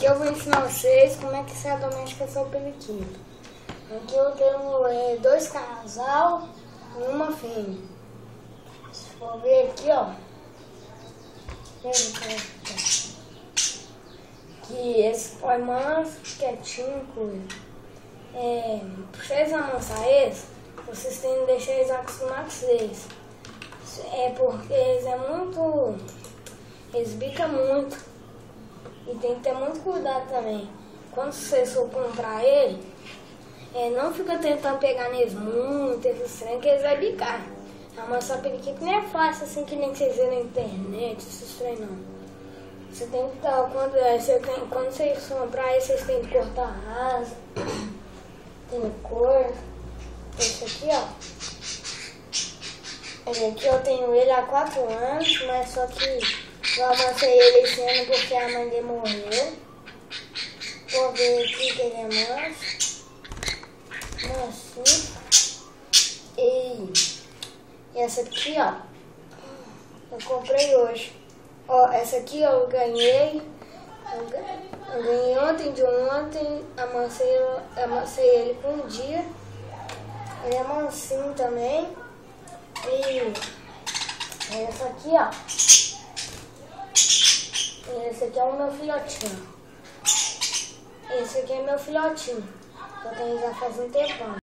Aqui eu vou ensinar vocês como é que se domesticação periquito. Aqui eu tenho dois casal e uma fêmea. Se for ver aqui, ó. Que esse foi manso, quietinho com ele. Pra vocês amansar eles, vocês têm que deixar eles acostumar com vocês. Porque eles bicam muito. E tem que ter muito cuidado também. Quando vocês for comprar ele, não fica tentando pegar neles muito, esses trem, que eles vão bicar. Amansar periquito não é fácil assim que nem que vocês verem na internet, esses trem não. Você tem que estar, quando vocês comprar ele, vocês têm que cortar a asa, tem cor. Esse aqui, ó. Esse aqui eu tenho ele há 4 anos, mas só que eu amansei ele esse ano porque a mãe dele morreu. Vou ver aqui que ele é manso. Mansinho. E essa aqui, ó, eu comprei hoje. Ó, essa aqui eu ganhei. Eu ganhei ontem de ontem. Amansei ele por um dia. Ele é mansinho também. E essa aqui, ó. Esse aqui é o meu filhotinho. Esse aqui é meu filhotinho. Eu tenho já faz um tempão.